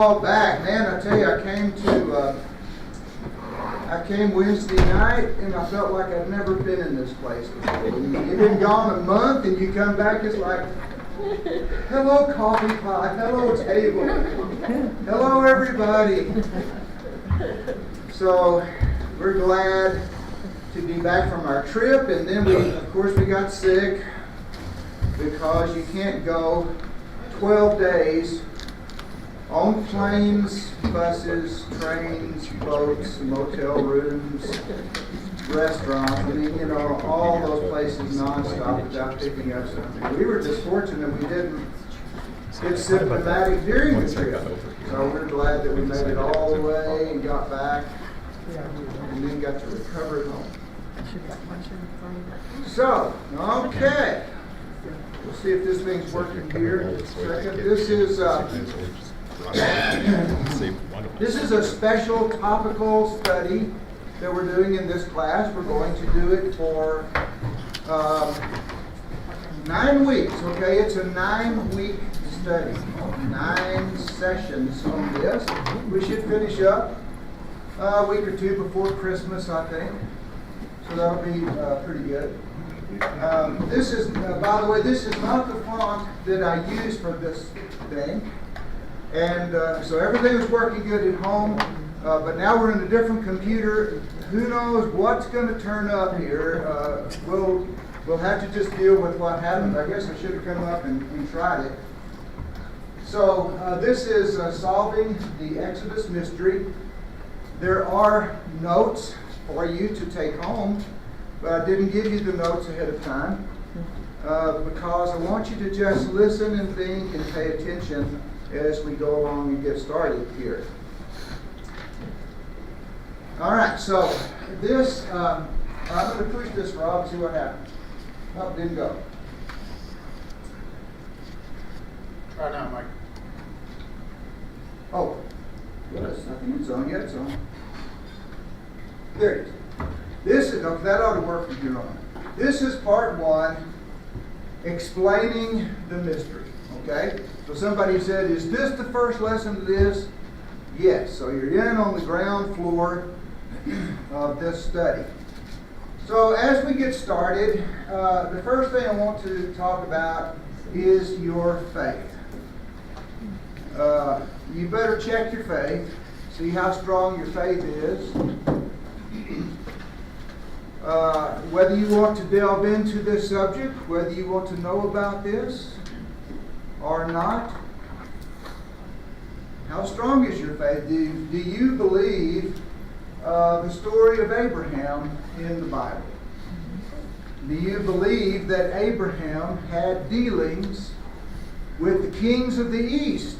Back, man! I tell you, I came Wednesday night, and I felt like I'd never been in this place before. You've been gone a month, and you come back, it's like, hello, coffee pot, hello, table, hello, everybody. So we're glad to be back from our trip, and then of course, we got sick because you can't go 12 days. On planes, buses, trains, boats, motel rooms, restaurants, I mean, all those places nonstop without picking up something. We were just fortunate we didn't get symptomatic during the trip. So we're glad that we made it all the way and got back and then got to recover at home. So, okay. We'll see if this thing's working here in just a second. This is a special topical study that we're doing in this class. We're going to do it for 9 weeks, okay? It's a 9-week study, 9 sessions on this. We should finish up a week or two before Christmas, I think. So that'll be pretty good. This is, by the way, this is not the font that I use for this thing. And so everything was working good at home, but now we're in a different computer. Who knows what's going to turn up here? We'll have to just deal with what happens. I guess I should have come up and tried it. So this is solving the Exodus mystery. There are notes for you to take home, but I didn't give you the notes ahead of time because I want you to just listen and think and pay attention as we go along and get started here. All right, so this, I'm going to push this, Rob, see what happens. Oh, it didn't go. Try now, Mike. Oh, yes, I think it's on. Yeah, it's on. There it is. This is, okay, that ought to work from here on. This is part 1, explaining the mystery. Okay? So somebody said, is this the first lesson of this? Yes. So you're in on the ground floor of this study. So as we get started, the first thing I want to talk about is your faith. You better check your faith, see how strong your faith is. Whether you want to delve into this subject, whether you want to know about this or not. How strong is your faith? Do you believe the story of Abraham in the Bible? Do you believe that Abraham had dealings with the kings of the East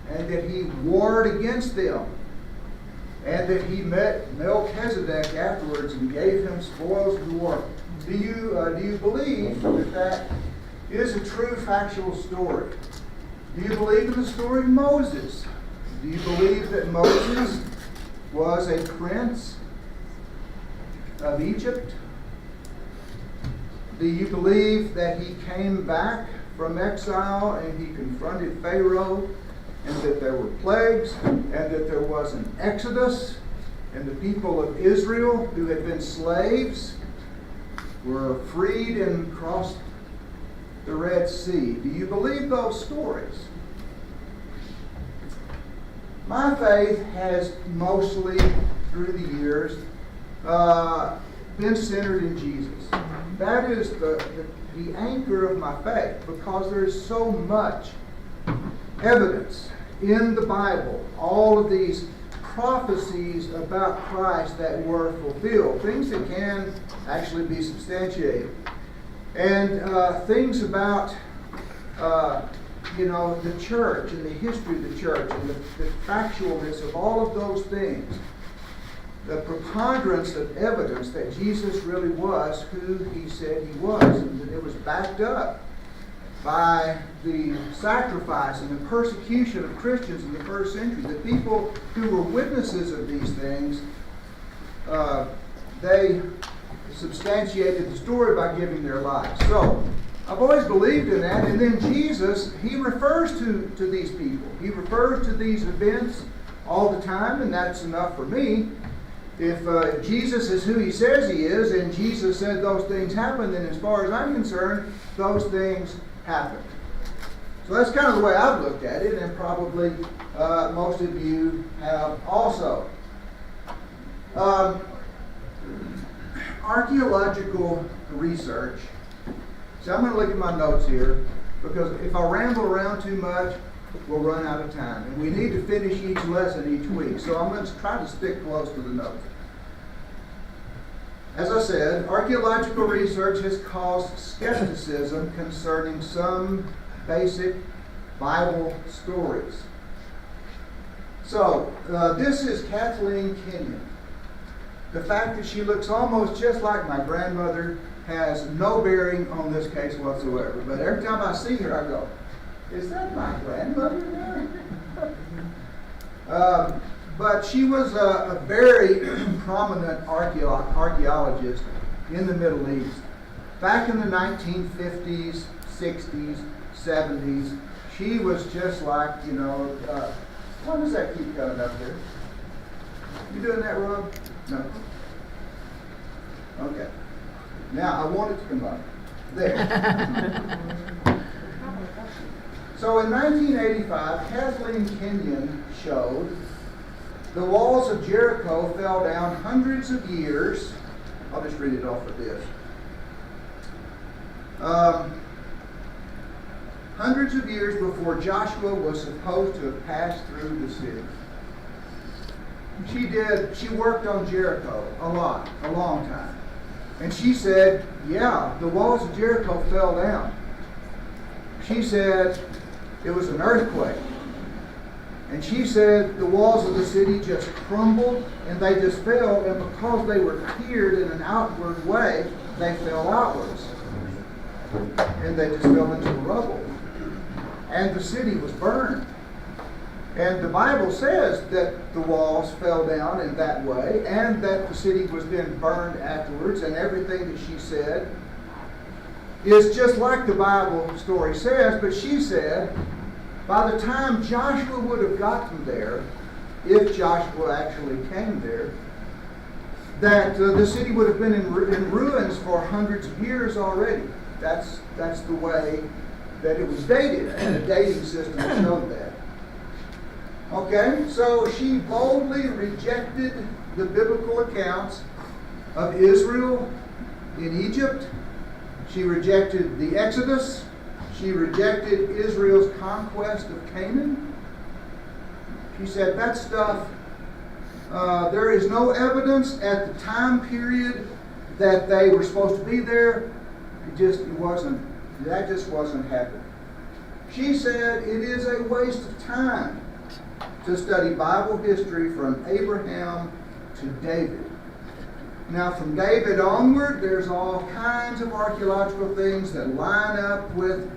and that he warred against them and that he met Melchizedek afterwards and gave him spoils of war? Do you believe that is a true factual story? Do you believe in the story of Moses? Do you believe that Moses was a prince of Egypt? Do you believe that he came back from exile and he confronted Pharaoh and that there were plagues and that there was an exodus and the people of Israel who had been slaves were freed and crossed the Red Sea? Do you believe those stories? My faith has mostly, through the years, been centered in Jesus. That is the anchor of my faith because there is so much evidence in the Bible, all of these prophecies about Christ that were fulfilled, things that can actually be substantiated. And things about, the church and the history of the church and the factualness of all of those things. The preponderance of evidence that Jesus really was who he said he was. And that it was backed up by the sacrifice and the persecution of Christians in the first century. The people who were witnesses of these things, they substantiated the story by giving their lives. So, I've always believed in that. And then Jesus, he refers to these people. He refers to these events all the time, and that's enough for me. If Jesus is who he says he is, and Jesus said those things happen, then as far as I'm concerned, those things happen. So that's kind of the way I've looked at it, and probably most of you have also. Archaeological research. So I'm going to look at my notes here, because if I ramble around too much, we'll run out of time. And we need to finish each lesson each week. So I'm going to try to stick close to the notes. As I said, archaeological research has caused skepticism concerning some basic Bible stories. So, this is Kathleen Kenyon. The fact that she looks almost just like my grandmother has no bearing on this case whatsoever. But every time I see her, I go, is that my grandmother there? But she was a very prominent archaeologist in the Middle East. Back in the 1950s, 60s, 70s, she was just like, why does that keep coming up there? You doing that, Rob? No. Okay. Now, I want it to come up. There. So in 1985, Kathleen Kenyon showed the walls of Jericho fell down hundreds of years. I'll just read it off of this. Hundreds of years before Joshua was supposed to have passed through the city. She worked on Jericho a long time. And she said, yeah, the walls of Jericho fell down. She said it was an earthquake. And she said the walls of the city just crumbled and they just fell, and because they were tiered in an outward way, they fell outwards. And they just fell into the rubble. And the city was burned. And the Bible says that the walls fell down in that way, and that the city was then burned afterwards, and everything that she said is just like the Bible story says. But she said, by the time Joshua would have gotten there, if Joshua actually came there, that the city would have been in ruins for hundreds of years already. That's the way that it was dated, and the dating system showed that. Okay, so she boldly rejected the biblical accounts of Israel in Egypt. She rejected the Exodus. She rejected Israel's conquest of Canaan. She said that stuff, there is no evidence at the time period that they were supposed to be there. That just wasn't happening. She said it is a waste of time to study Bible history from Abraham to David. Now, from David onward, there's all kinds of archaeological things that line up with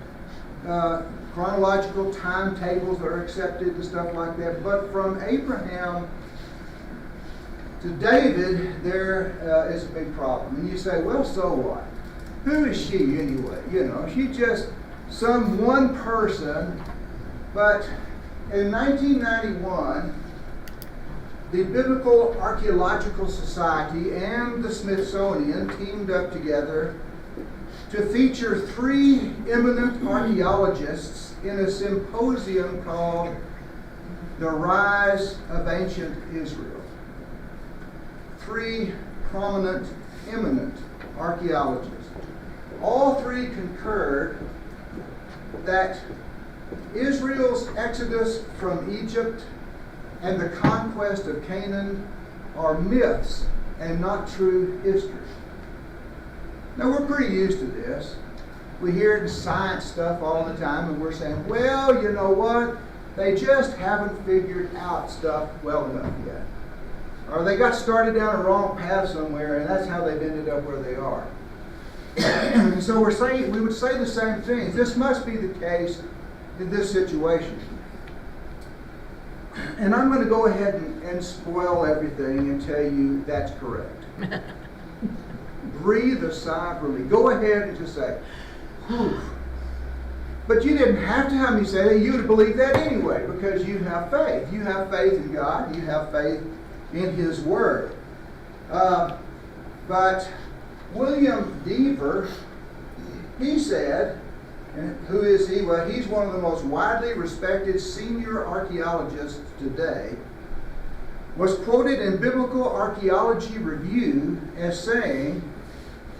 chronological timetables that are accepted and stuff like that. But from Abraham to David, there is a big problem. And you say, well, so what? Who is she anyway? She's just some one person. But in 1991, the Biblical Archaeological Society and the Smithsonian teamed up together to feature 3 eminent archaeologists in a symposium called The Rise of Ancient Israel. 3 prominent, eminent archaeologists. All 3 concurred that Israel's exodus from Egypt and the conquest of Canaan are myths and not true history. Now, we're pretty used to this. We hear it in science stuff all the time, and we're saying, well, you know what? They just haven't figured out stuff well enough yet. Or they got started down a wrong path somewhere, and that's how they've ended up where they are. And so we would say the same thing. This must be the case in this situation. And I'm going to go ahead and spoil everything and tell you that's correct. Breathe a sigh of relief. Go ahead and just say, Whew. But you didn't have to have me say that. You would believe that anyway because you have faith. You have faith in God. You have faith in His Word. But William Dever, he said, and who is he? Well, he's one of the most widely respected senior archaeologists today, was quoted in Biblical Archaeology Review as saying,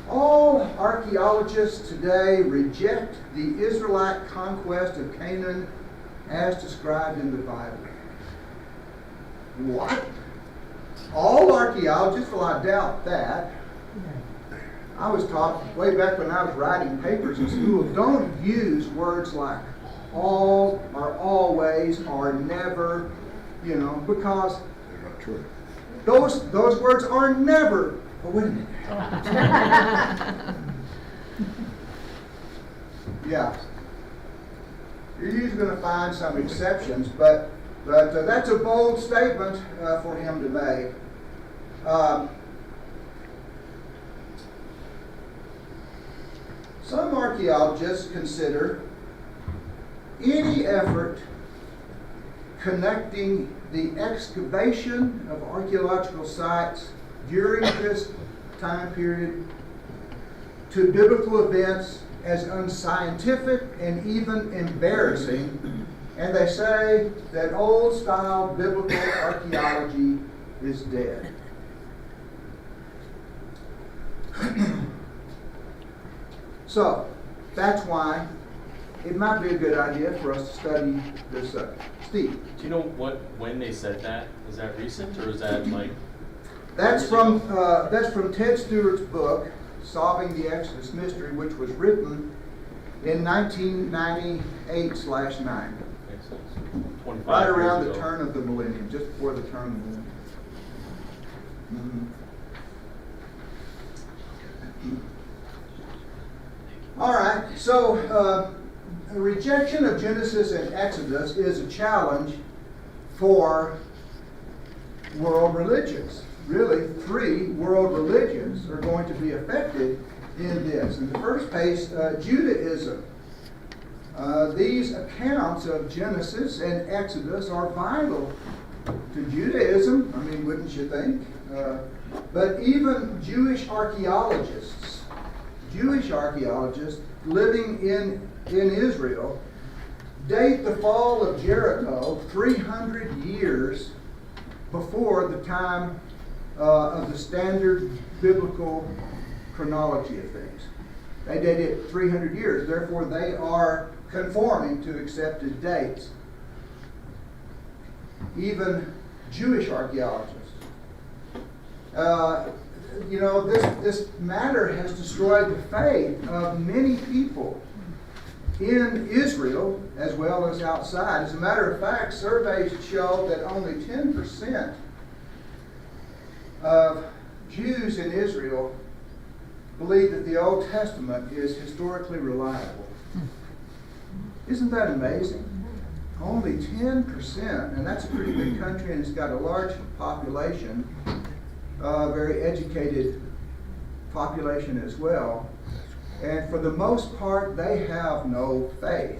all archaeologists today reject the Israelite conquest of Canaan as described in the Bible. What? All archaeologists? Well, I doubt that. I was taught way back when I was writing papers in school, don't use words like all or always or never, because They're not true. those words are never. Oh, wait a minute. Yeah. You're usually going to find some exceptions, but that's a bold statement for him to make. Some archaeologists consider any effort connecting the excavation of archaeological sites during this time period to biblical events as unscientific and even embarrassing, and they say that old-style biblical archaeology is dead. So, that's why it might be a good idea for us to study this subject. Steve? Do you know when they said that? Is that recent or is that like... That's from Ted Stewart's book, Solving the Exodus Mystery, which was written in 1998/9. Right around the turn of the millennium, just before the turn of the millennium. All right, so a rejection of Genesis and Exodus is a challenge for world religions. Really, 3 world religions are going to be affected in this. In the first place, Judaism. These accounts of Genesis and Exodus are vital to Judaism. I mean, wouldn't you think? But even Jewish archaeologists living in Israel date the fall of Jericho 300 years before the time of the standard biblical chronology of things. They date it 300 years. Therefore, they are conforming to accepted dates. Even Jewish archaeologists. This matter has destroyed the faith of many people in Israel as well as outside. As a matter of fact, surveys show that only 10% of Jews in Israel believe that the Old Testament is historically reliable. Isn't that amazing? Only 10%, and that's a pretty big country, and it's got a large population, very educated population as well. And for the most part, they have no faith.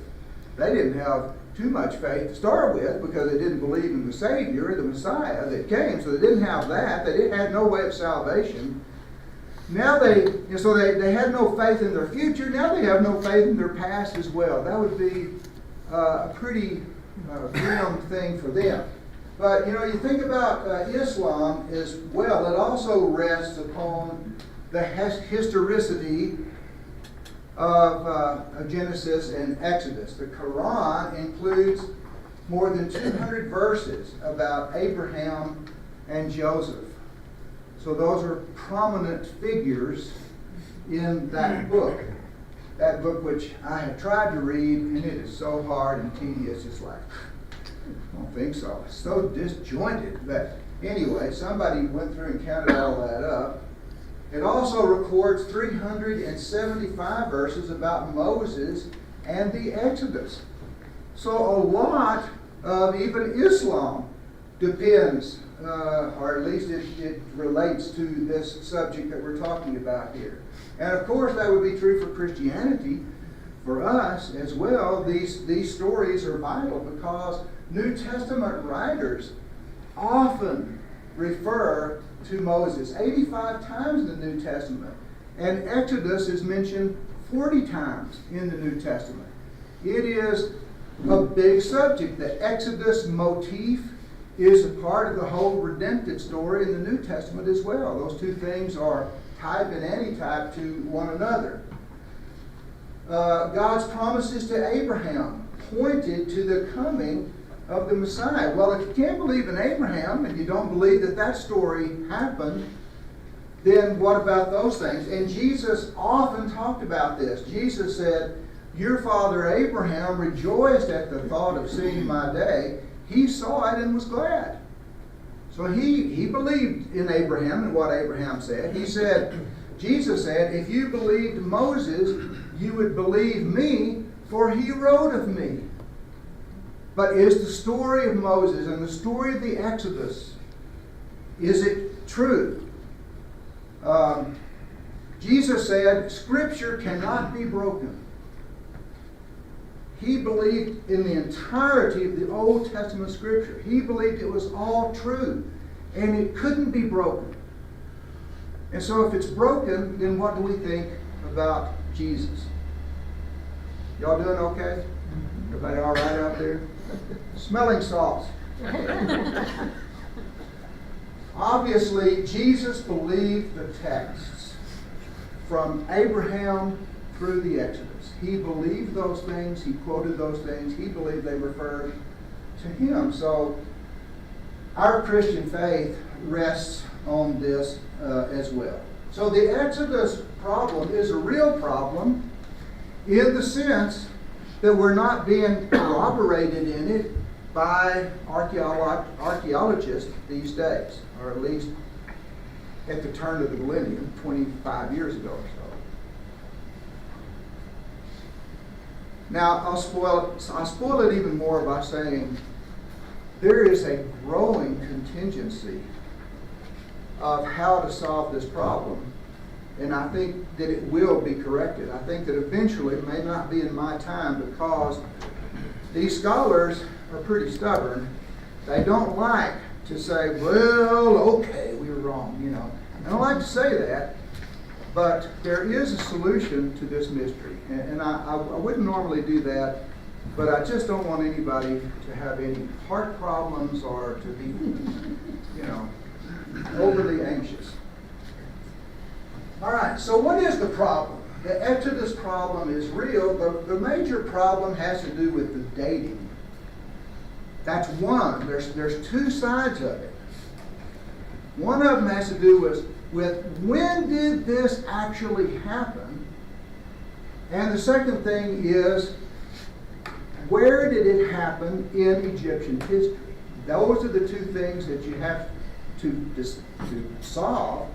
They didn't have too much faith to start with because they didn't believe in the Savior, the Messiah that came, so they didn't have that. They had no way of salvation. Now they had no faith in their future. Now they have no faith in their past as well. That would be a pretty grim thing for them. But you think about Islam as well. It also rests upon the historicity of Genesis and Exodus. The Quran includes more than 200 verses about Abraham and Joseph. So those are prominent figures in that book. That book which I have tried to read, and it is so hard and tedious. It's like, I don't think so. It's so disjointed. But anyway, somebody went through and counted all that up. It also records 375 verses about Moses and the Exodus. So a lot of even Islam depends, or at least it relates to this subject that we're talking about here. And of course that would be true for Christianity. for us as well, these stories are vital because New Testament writers often refer to Moses 85 times in the New Testament. And Exodus is mentioned 40 times in the New Testament. It is a big subject. The Exodus motif is a part of the whole redemptive story in the New Testament as well. Those two things are type and antitype to one another. God's promises to Abraham pointed to the coming of the Messiah. Well, if you can't believe in Abraham and you don't believe that that story happened, then what about those things? And Jesus often talked about this. Jesus said, your father Abraham rejoiced at the thought of seeing my day. He saw it and was glad. So he believed in Abraham and what Abraham said. He said, Jesus said, if you believed Moses, you would believe me, for he wrote of me. But is the story of Moses and the story of the Exodus, is it true? Jesus said, Scripture cannot be broken. He believed in the entirety of the Old Testament Scripture. He believed it was all true, and it couldn't be broken. And so if it's broken, then what do we think about Jesus? Y'all doing okay? Everybody all right out there? Smelling salts. Obviously, Jesus believed the texts from Abraham through the Exodus. He believed those things. He quoted those things. He believed they referred to him. So our Christian faith rests on this as well. So the Exodus problem is a real problem in the sense that we're not being corroborated in it by archaeologists these days, or at least at the turn of the millennium, 25 years ago or so. Now, I'll spoil it even more by saying there is a growing contingency of how to solve this problem, and I think that it will be corrected. I think that eventually, it may not be in my time, because these scholars are pretty stubborn. They don't like to say, well, okay, we were wrong, you know. I don't like to say that, but there is a solution to this mystery. And I wouldn't normally do that, but I just don't want anybody to have any heart problems or to be, you know, overly anxious. All right, so what is the problem? The Exodus problem is real. The major problem has to do with the dating. That's one. There's two sides of it. One of them has to do with when did this actually happen? And the second thing is, where did it happen in Egyptian history? Those are the two things that you have to solve.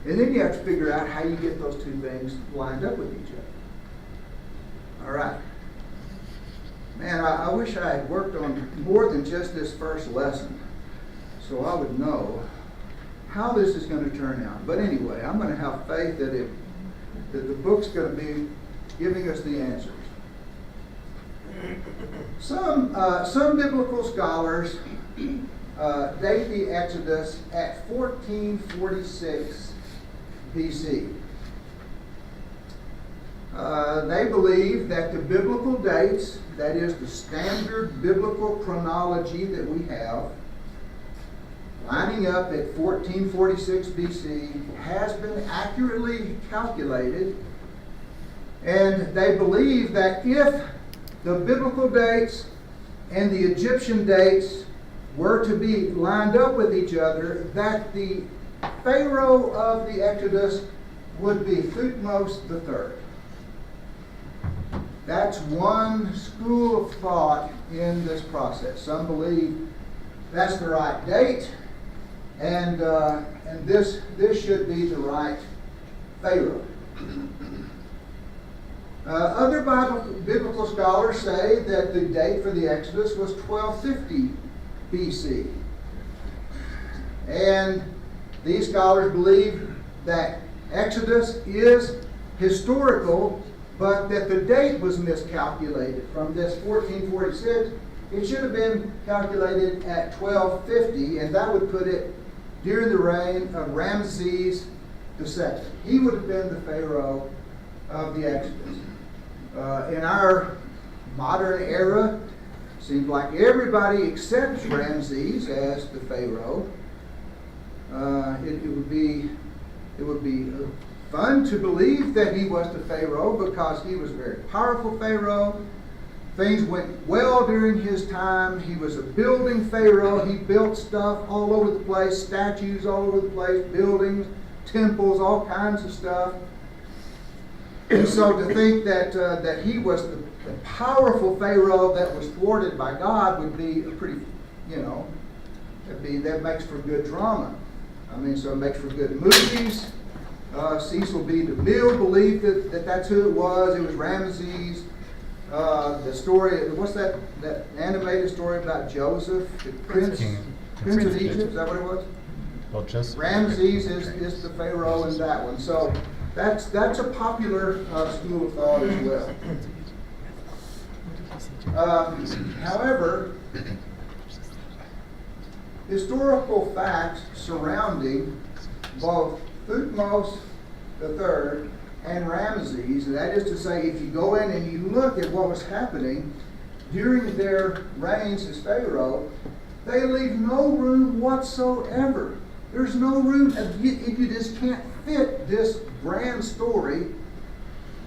And then you have to figure out how you get those two things lined up with each other. All right. Man, I wish I had worked on more than just this first lesson, so I would know how this is going to turn out. But anyway, I'm going to have faith that the book's going to be giving us the answers. Some biblical scholars date the Exodus at 1446 BC. They believe that the biblical dates, that is the standard biblical chronology that we have, lining up at 1446 BC, has been accurately calculated. And they believe that if the biblical dates and the Egyptian dates were to be lined up with each other, that the Pharaoh of the Exodus would be Thutmose III. That's one school of thought in this process. Some believe that's the right date, and this should be the right Pharaoh. Other biblical scholars say that the date for the Exodus was 1250 BC. And these scholars believe that Exodus is historical, but that the date was miscalculated. From this 1446, it should have been calculated at 1250, and that would put it during the reign of Ramses II. He would have been the Pharaoh of the Exodus. In our modern era, seems like everybody accepts Ramses as the Pharaoh. It would be fun to believe that he was the Pharaoh because he was a very powerful Pharaoh. Things went well during his time. He was a building Pharaoh. He built stuff all over the place, statues all over the place, buildings, temples, all kinds of stuff. And so to think that he was the powerful Pharaoh that was thwarted by God would be a pretty, that makes for good drama. I mean, so it makes for good movies. Cecil B. DeMille believed that that's who it was. It was Ramses. The story, what's that animated story about Joseph, the Prince of Egypt? Is that what it was? Well, just Ramses is the Pharaoh in that one. So that's a popular school of thought as well. However, historical facts surrounding both Thutmose III and Ramses, that is to say, if you go in and you look at what was happening during their reigns as Pharaoh, they leave no room whatsoever. There's no room. You just can't fit this grand story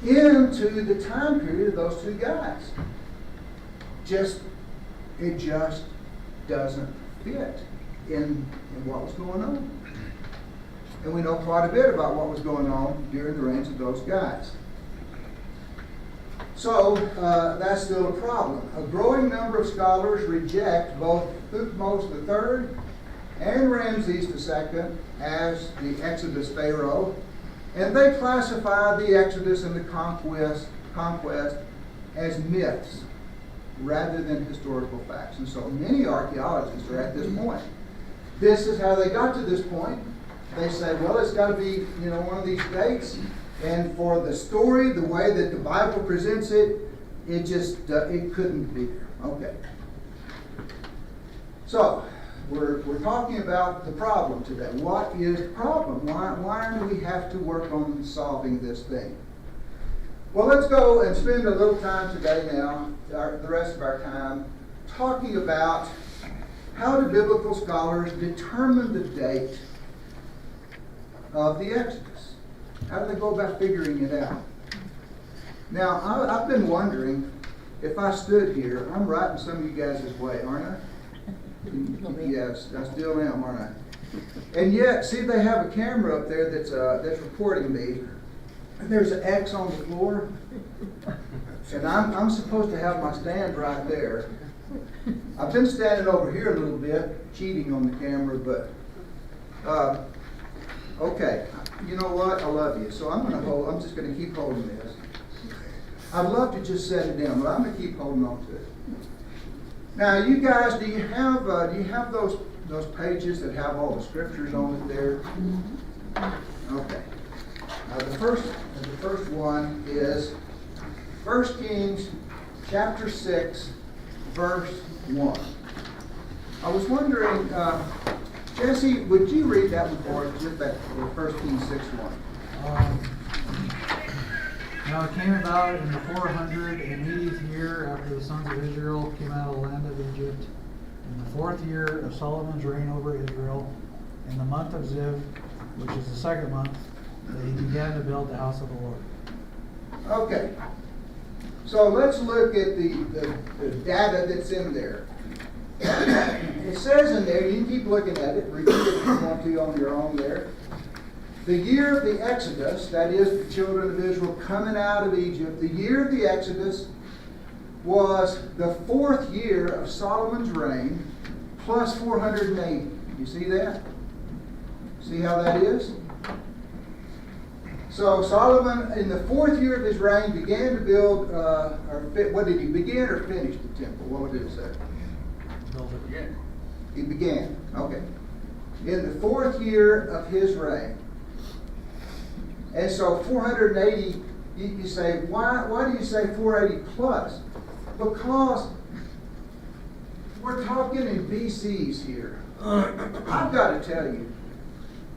into the time period of those two guys. It just doesn't fit in what was going on. And we know quite a bit about what was going on during the reigns of those guys. So that's still a problem. A growing number of scholars reject both Thutmose III and Ramses II as the Exodus Pharaoh, and they classify the Exodus and the conquest as myths rather than historical facts. And so many archaeologists are at this point. This is how they got to this point. They say, well, it's got to be, one of these dates. And for the story, the way that the Bible presents it, it couldn't be there. Okay. So we're talking about the problem today. What is the problem? Why do we have to work on solving this thing? Well, let's go and spend a little time today now, the rest of our time, talking about how do biblical scholars determine the date of the Exodus. How do they go about figuring it out? Now, I've been wondering, if I stood here, I'm right in some of you guys' way, aren't I? Yes, I still am, aren't I? And yet, see, they have a camera up there that's recording me. And there's an X on the floor. And I'm supposed to have my stand right there. I've been standing over here a little bit, cheating on the camera, but okay. You know what? I love you. So I'm just gonna keep holding this. I'd love to just set it down, but I'm gonna keep holding on to it. Now, you guys, do you have those pages that have all the scriptures on it there? Okay. The first one is 1 Kings chapter 6, verse 1. I was wondering, Jesse, would you read that one for us, just that 1 Kings 6:1? Now it came about in the 480th year after the sons of Israel came out of the land of Egypt, in the 4th year of Solomon's reign over Israel, in the month of Ziv, which is the 2nd month, that he began to build the house of the Lord. Okay. So let's look at the data that's in there. It says in there, you can keep looking at it, read it if you want to on your own there. The year of the Exodus, that is the children of Israel coming out of Egypt, the year of the Exodus was the 4th year of Solomon's reign, plus 480. You see that? See how that is? So Solomon, in the 4th year of his reign, began to build, what did he begin or finish the temple? What did it say? Build it again. He began. Okay. In the 4th year of his reign. And so 480 You say, why do you say 480 plus? Because we're talking in BCs here. I've got to tell you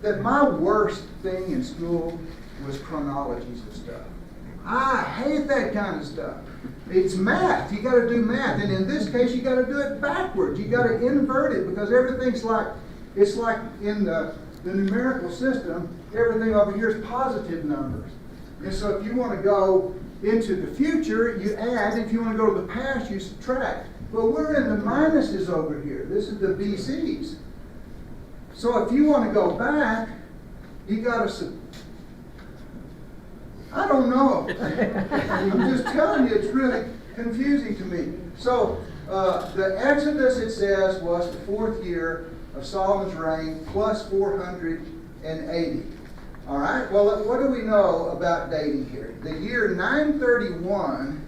that my worst thing in school was chronologies and stuff. I hate that kind of stuff. It's math. You got to do math, and in this case, you got to do it backwards. You got to invert it because everything's it's like in the numerical system. Everything over here is positive numbers, and so if you want to go into the future, you add. If you want to go to the past, you subtract. But we're in the minuses over here. This is the BCs. So if you want to go back, you got to. I don't know. I'm just telling you, it's really confusing to me. So the Exodus, it says, was the 4th year of Solomon's reign plus 480. All right. Well, what do we know about dating here? The year 931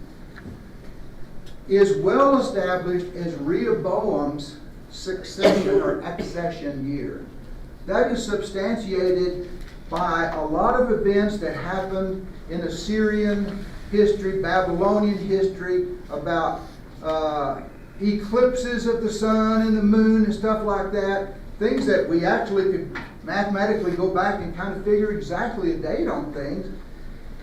is well established as Rehoboam's succession or accession year. That is substantiated by a lot of events that happened in Assyrian history, Babylonian history, about eclipses of the sun and the moon and stuff like that. Things that we actually could mathematically go back and kind of figure exactly a date on things.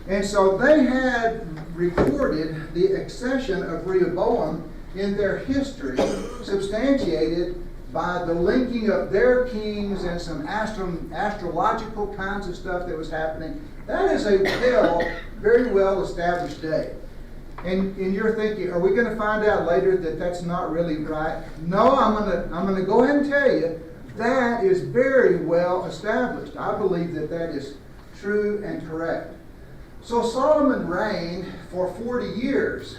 And so they had recorded the accession of Rehoboam in their history, substantiated by the linking of their kings and some astrological kinds of stuff that was happening. That is a very well established day. And you're thinking, are we going to find out later that that's not really right? No, I'm going to go ahead and tell you that is very well established. I believe that that is true and correct. So Solomon reigned for 40 years.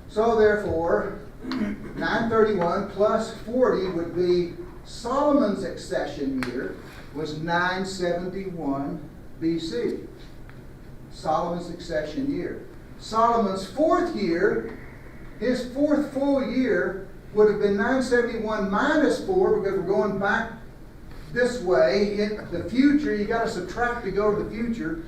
So therefore, 931 plus 40 would be Solomon's accession year was 971 BC. Solomon's accession year. Solomon's 4th year, his 4th full year, would have been 971 minus 4 because we're going back this way. In the future, you got to subtract to go to the future.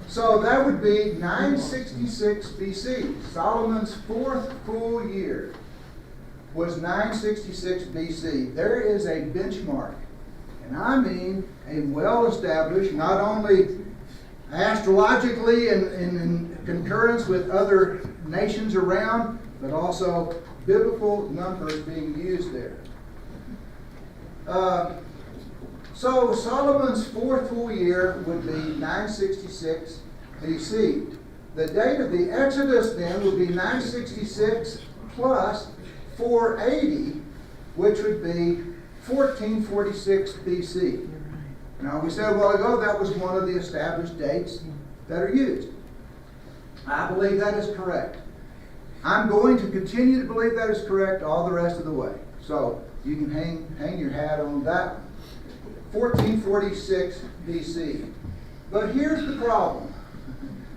So that would be 966 BC. Solomon's 4th full year was 966 BC. There is a benchmark, and I mean a well-established, not only astrologically and in concurrence with other nations around, but also biblical numbers being used there. So Solomon's 4th full year would be 966 BC. The date of the Exodus then would be 966 plus 480, which would be 1446 BC. Now, we said a while ago that was one of the established dates that are used. I believe that is correct. I'm going to continue to believe that is correct all the rest of the way. So you can hang your hat on that one. 1446 BC. But here's the problem.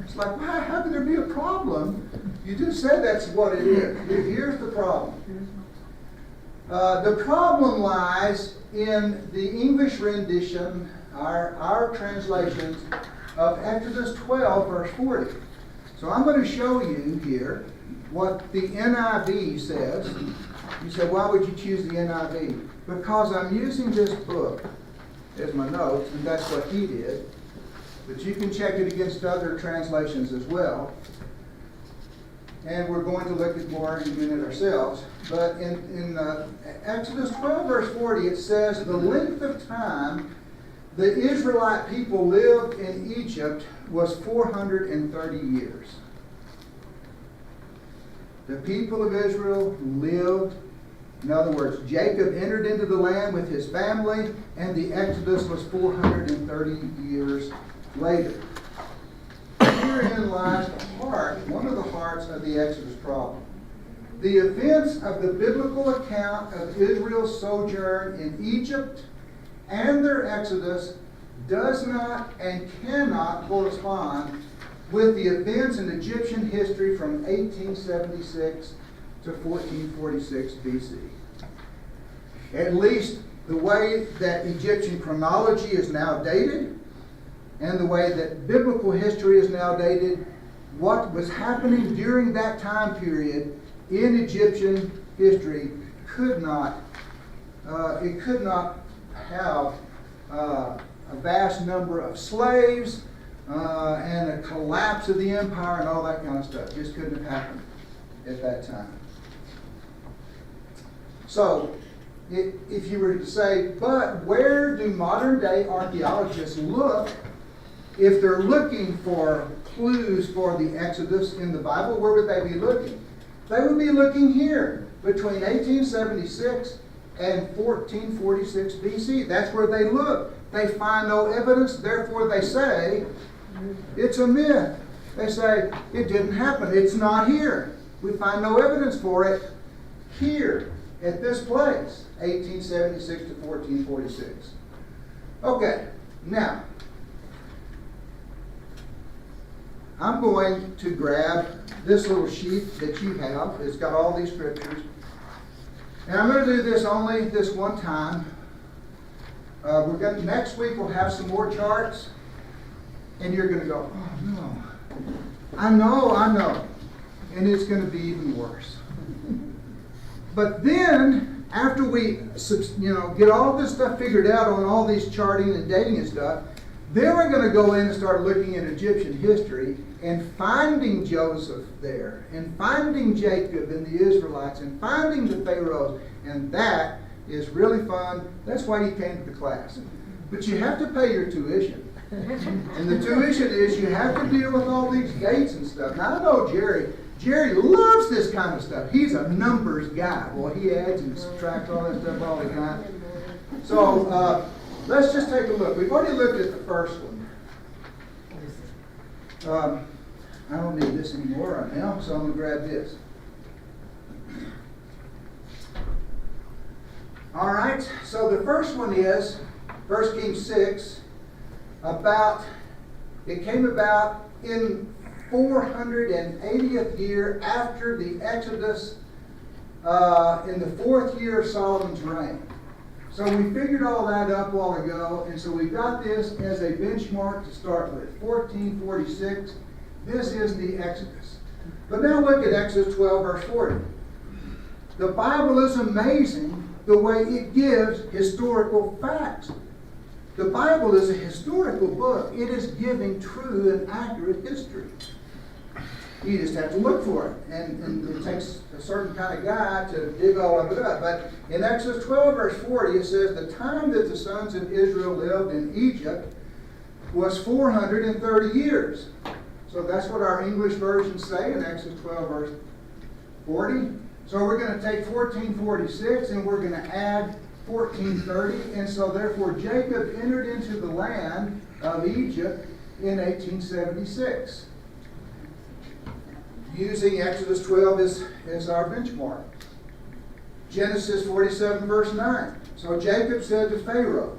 It's like, wow, how could there be a problem? You just said that's what it is. Here's the problem. The problem lies in the English rendition, our translations of Exodus 12, verse 40. So I'm going to show you here what the NIV says. You say, why would you choose the NIV? Because I'm using this book as my notes, and that's what he did. But you can check it against other translations as well. And we're going to look at more in a minute ourselves. But in Exodus 12, verse 40, it says, the length of time the Israelite people lived in Egypt was 430 years. The people of Israel lived, in other words, Jacob entered into the land with his family, and the Exodus was 430 years later. Herein lies the heart, one of the hearts of the Exodus problem. The events of the biblical account of Israel's sojourn in Egypt and their Exodus does not and cannot correspond with the events in Egyptian history from 1876 to 1446 BC. At least the way that Egyptian chronology is now dated and the way that biblical history is now dated, what was happening during that time period in Egyptian history could not have a vast number of slaves and a collapse of the empire and all that kind of stuff. Just couldn't have happened at that time. So, if you were to say, but where do modern day archaeologists look if they're looking for clues for the Exodus in the Bible? Where would they be looking? They would be looking here between 1876 and 1446 BC. That's where they look. They find no evidence, therefore they say it's a myth. They say it didn't happen. It's not here. We find no evidence for it here at this place, 1876 to 1446. Okay, now I'm going to grab this little sheet that you have. It's got all these scriptures. And I'm going to do this only this one time. Next week we'll have some more charts. And you're going to go, oh no. I know. And it's going to be even worse. But then, after we get all this stuff figured out on all these charting and dating and stuff, then we're going to go in and start looking at Egyptian history and finding Joseph there, and finding Jacob and the Israelites, and finding the Pharaohs. And that is really fun. That's why you came to the class. But you have to pay your tuition. And the tuition is you have to deal with all these dates and stuff. Now, I know Jerry loves this kind of stuff. He's a numbers guy. Well, he adds and subtracts all that stuff all the time. So, let's just take a look. We've already looked at the first one. I don't need this anymore right now, so I'm going to grab this. All right, so the first one is 1 Kings 6. It came about in 480th year after the Exodus, in the 4th year of Solomon's reign. So we figured all that up a while ago, and so we got this as a benchmark to start with. 1446, this is the Exodus. But now look at Exodus 12, verse 40. The Bible is amazing the way it gives historical facts. The Bible is a historical book. It is giving true and accurate history. You just have to look for it. And it takes a certain kind of guy to dig all of it up. But in Exodus 12, verse 40, it says, the time that the sons of Israel lived in Egypt was 430 years. So that's what our English versions say in Exodus 12, verse 40. So we're going to take 1446 and we're going to add 1430. And so therefore Jacob entered into the land of Egypt in 1876. Using Exodus 12 as our benchmark. Genesis 47, verse 9. So Jacob said to Pharaoh,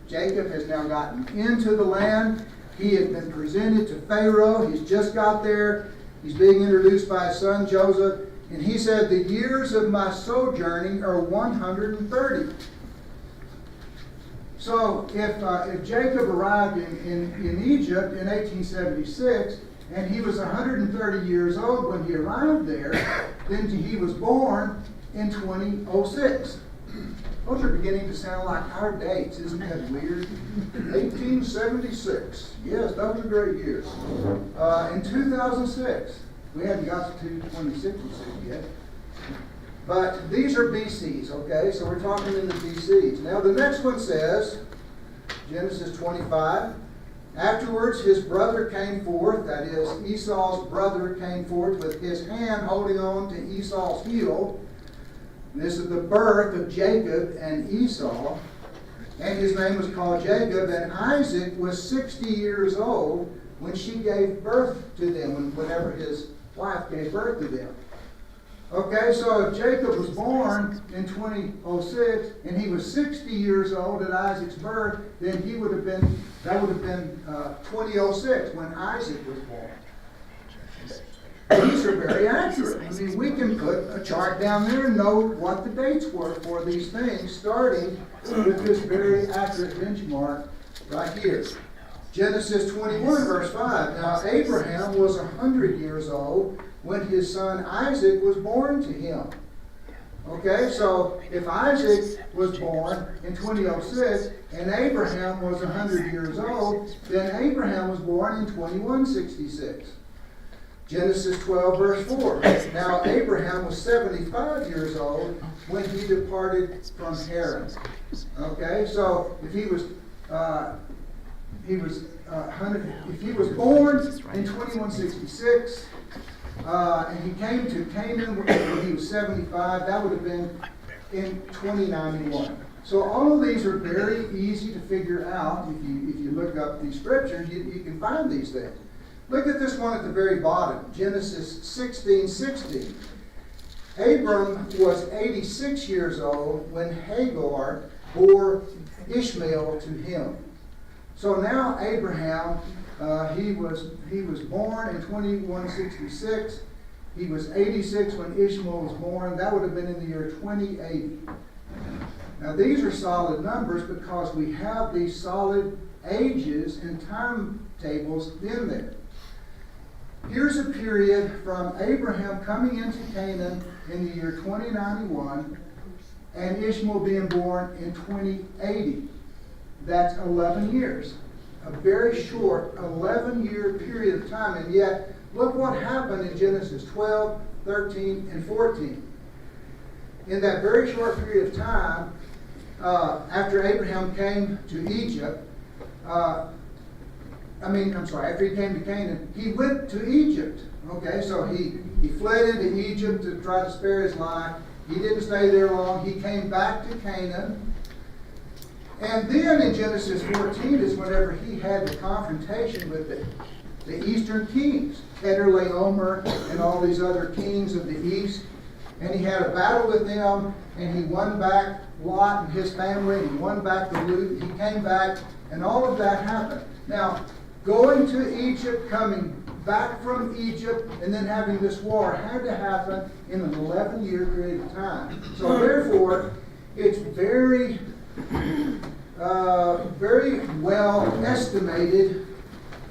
Jacob has now gotten into the land. He has been presented to Pharaoh. He's just got there. He's being introduced by his son Joseph. And he said, the years of my sojourning are 130. So if Jacob arrived in Egypt in 1876, and he was 130 years old when he arrived there, then he was born in 2006. Those are beginning to sound like our dates. Isn't that weird? 1876. Yes, those are great years. In 2006. We haven't got to 2066 yet. But these are BCs, okay? So we're talking in the BCs. Now the next one says, Genesis 25, afterwards his brother came forth, that is, Esau's brother came forth with his hand holding on to Esau's heel. And this is the birth of Jacob and Esau. And his name was called Jacob, and Isaac was 60 years old when she gave birth to them, whenever his wife gave birth to them. Okay, so if Jacob was born in 2006 and he was 60 years old at Isaac's birth, then that would have been 2006 when Isaac was born. These are very accurate. I mean, we can put a chart down there and know what the dates were for these things, starting with this very accurate benchmark right here. Genesis 21, verse 5. Now Abraham was 100 years old when his son Isaac was born to him. Okay, so if Isaac was born in 2006 and Abraham was 100 years old, then Abraham was born in 2166. Genesis 12, verse 4. Now Abraham was 75 years old when he departed from Haran. Okay, so if he was born in 2166, and he came to Canaan when he was 75, that would have been in 2091. So all of these are very easy to figure out. If you look up these scriptures, you can find these things. Look at this one at the very bottom, Genesis 16:16. Abram was 86 years old when Hagar bore Ishmael to him. So now Abraham, he was born in 2166. He was 86 when Ishmael was born. That would have been in the year 2080. Now these are solid numbers because we have these solid ages and timetables in there. Here's a period from Abraham coming into Canaan in the year 2091 and Ishmael being born in 2080. That's 11 years. A very short 11-year period of time. And yet, look what happened in Genesis 12, 13, and 14. In that very short period of time, after Abraham came to Egypt, after he came to Canaan, he went to Egypt. Okay, so he fled into Egypt to try to spare his life. He didn't stay there long. He came back to Canaan. And then in Genesis 14 is whenever he had the confrontation with the eastern kings, Kedorlaomer and all these other kings of the east. And he had a battle with them, and he won back Lot and his family, and he won back the loot. He came back, and all of that happened. Now, going to Egypt, coming back from Egypt, and then having this war had to happen in an 11-year period of time. So therefore, it's very well estimated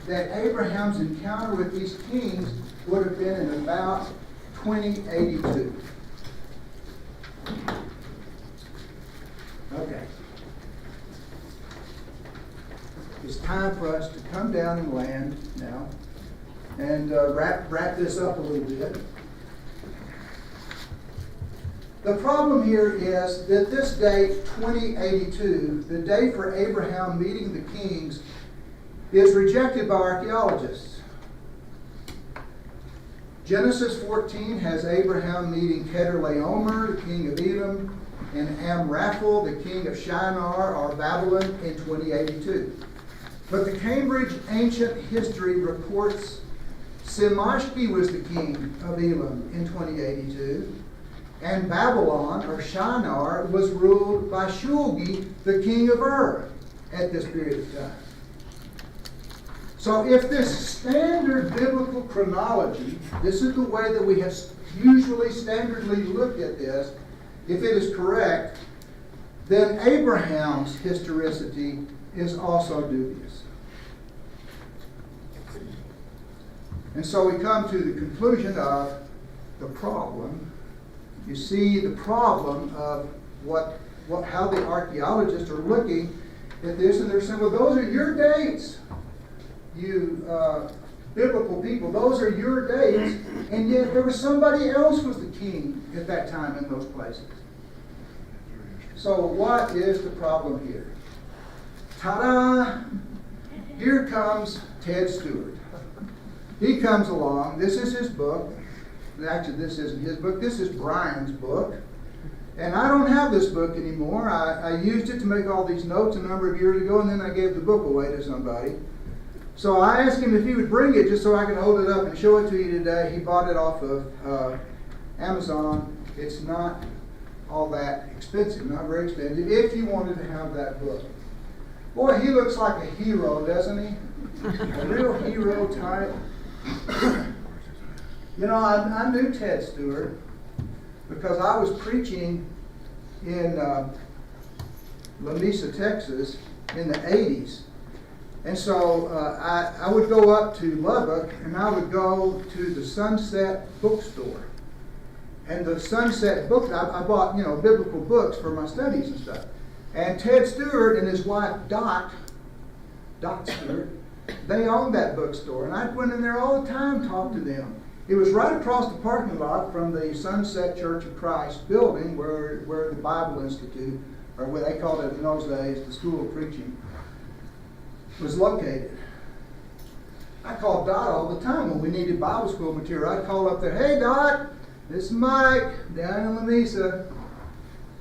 that Abraham's encounter with these kings would have been in about 2082. Okay. It's time for us to come down and land now and wrap this up a little bit. The problem here is that this date, 2082, the day for Abraham meeting the kings, is rejected by archaeologists. Genesis 14 has Abraham meeting Kedorlaomer, the king of Edom, and Amraphel, the king of Shinar or Babylon, in 2082. But the Cambridge Ancient History reports Shimashki was the king of Elam in 2082, and Babylon, or Shinar, was ruled by Shulgi, the king of Ur, at this period of time. So if this standard biblical chronology, this is the way that we have usually standardly looked at this, if it is correct, then Abraham's historicity is also dubious. And so we come to the conclusion of the problem. You see the problem of how the archaeologists are looking at this, and they're saying, well, those are your dates. You biblical people, those are your dates, and yet there was somebody else was the king at that time in those places. So what is the problem here? Ta-da! Here comes Ted Stewart. He comes along. This is his book. Actually, this isn't his book. This is Brian's book. And I don't have this book anymore. I used it to make all these notes a number of years ago, and then I gave the book away to somebody. So I asked him if he would bring it just so I could hold it up and show it to you today. He bought it off of Amazon. It's not all that expensive, not very expensive, if you wanted to have that book. Boy, he looks like a hero, doesn't he? A real hero type. You know, I knew Ted Stewart because I was preaching in La Mesa, Texas in the 80s. And so I would go up to Lubbock, and I would go to the Sunset Bookstore. And the Sunset Book, I bought, biblical books for my studies and stuff. And Ted Stewart and his wife Dot Stewart, they owned that bookstore. And I went in there all the time, talked to them. It was right across the parking lot from the Sunset Church of Christ building where the Bible Institute, or what they called it in those days, the School of Preaching, was located. I called Dot all the time when we needed Bible school material. I'd call up there, "Hey Dot, this is Mike down in Lamesa.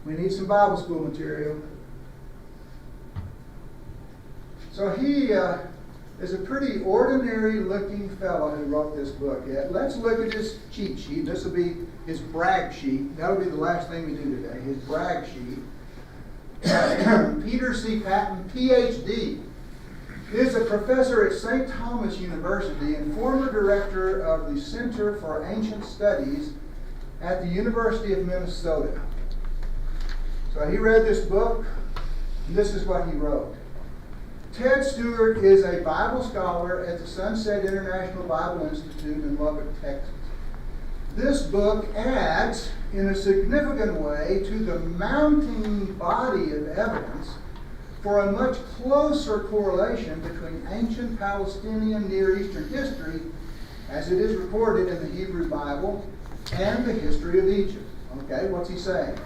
We need some Bible school material." So he is a pretty ordinary looking fellow who wrote this book. Yeah, let's look at his cheat sheet. This will be his brag sheet. That'll be the last thing we do today, his brag sheet. Peter C. Patton, PhD, is a professor at St. Thomas University and former director of the Center for Ancient Studies at the University of Minnesota. So he read this book, and this is what he wrote. Ted Stewart is a Bible scholar at the Sunset International Bible Institute in Lubbock, Texas. This book adds, in a significant way, to the mounting body of evidence for a much closer correlation between ancient Palestinian Near Eastern history, as it is recorded in the Hebrew Bible, and the history of Egypt. Okay, what's he saying?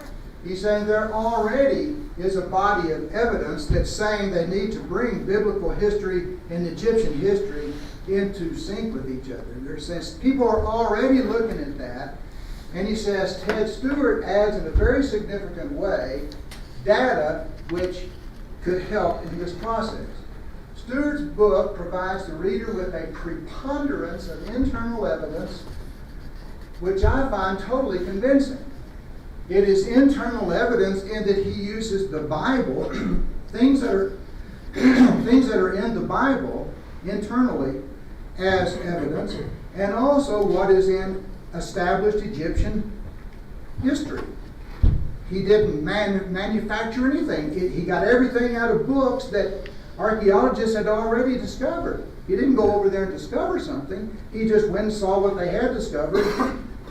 He's saying there already is a body of evidence that's saying they need to bring biblical history and Egyptian history into sync with each other. There's sense people are already looking at that, and he says Ted Stewart adds in a very significant way data which could help in this process. Stewart's book provides the reader with a preponderance of internal evidence which I find totally convincing. It is internal evidence in that he uses the Bible, things that are in the Bible internally as evidence, and also what is in established Egyptian history. He didn't manufacture anything. He got everything out of books that archaeologists had already discovered. He didn't go over there and discover something. He just went and saw what they had discovered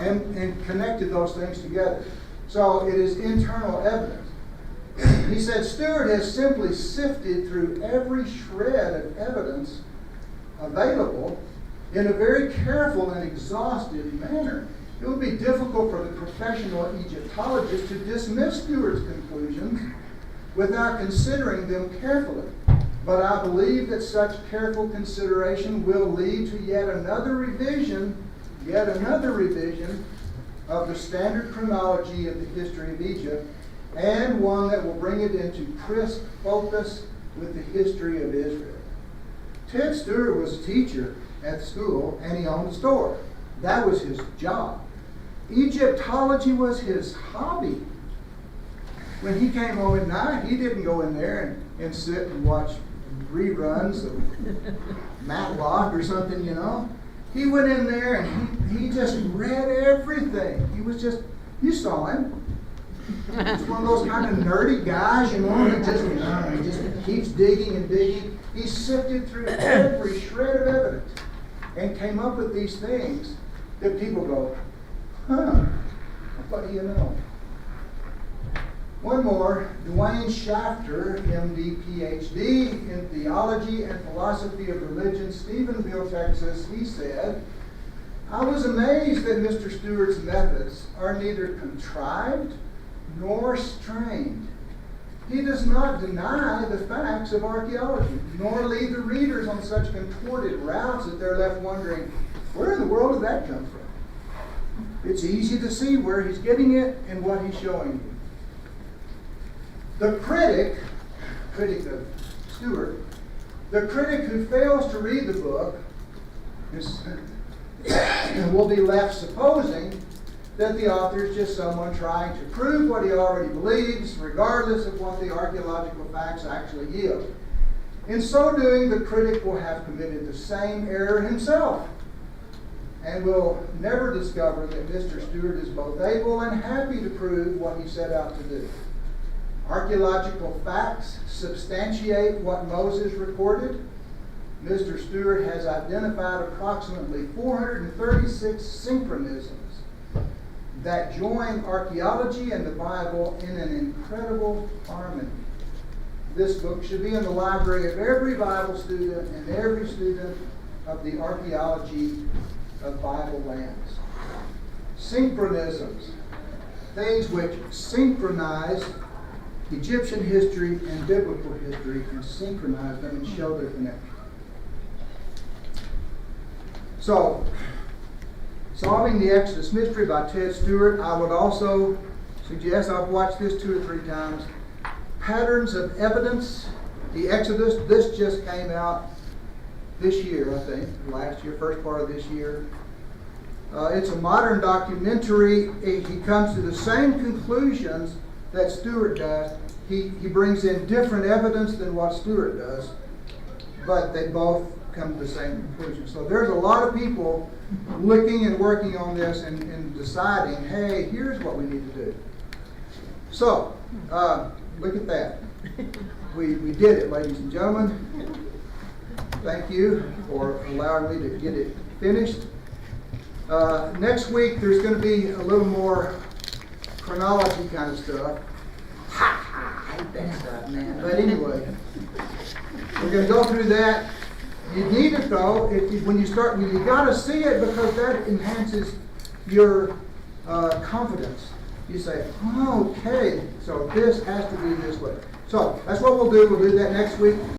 and connected those things together. So it is internal evidence. He said Stewart has simply sifted through every shred of evidence available in a very careful and exhaustive manner. It would be difficult for the professional Egyptologist to dismiss Stewart's conclusions without considering them carefully. But I believe that such careful consideration will lead to yet another revision of the standard chronology of the history of Egypt, and one that will bring it into crisp focus with the history of Israel. Ted Stewart was a teacher at school, and he owned a store. That was his job. Egyptology was his hobby. When he came home at night, he didn't go in there and sit and watch reruns of Matlock or something, He went in there and he just read everything. He was just, you saw him. He's one of those kind of nerdy guys, he just keeps digging and digging. He sifted through every shred of evidence and came up with these things that people go, what do you know? One more, Dwayne Shafter, MD, PhD in theology and philosophy of religion, Stephenville, Texas. He said, I was amazed that Mr. Stewart's methods are neither contrived nor strained. He does not deny the facts of archaeology, nor lead the readers on such contorted routes that they're left wondering, where in the world did that come from? It's easy to see where he's getting it and what he's showing you. The critic of Stewart, the critic who fails to read the book will be left supposing that the author is just someone trying to prove what he already believes, regardless of what the archaeological facts actually yield. In so doing, the critic will have committed the same error himself, and will never discover that Mr. Stewart is both able and happy to prove what he set out to do. Archaeological facts substantiate what Moses recorded, Mr. Stewart has identified approximately 436 synchronisms that join archaeology and the Bible in an incredible harmony. This book should be in the library of every Bible student and every student of the archaeology of Bible lands. Synchronisms, things which synchronize Egyptian history and biblical history and synchronize them and show their connection. So, Solving the Exodus Mystery by Ted Stewart. I would also suggest, I've watched this 2 or 3 times, Patterns of Evidence, the Exodus. This just came out this year, I think, last year, first part of this year. It's a modern documentary. He comes to the same conclusions that Stewart does. He brings in different evidence than what Stewart does, but they both come to the same conclusion. So there's a lot of people looking and working on this and deciding, hey, here's what we need to do. So, look at that. We did it, ladies and gentlemen. Thank you for allowing me to get it finished. Next week, there's going to be a little more chronology kind of stuff. I hate that stuff, man. But anyway, we're going to go through that. You need it though. When you got to see it because that enhances your confidence. You say, oh, okay, so this has to be this way. So that's what we'll do. We'll do that next week.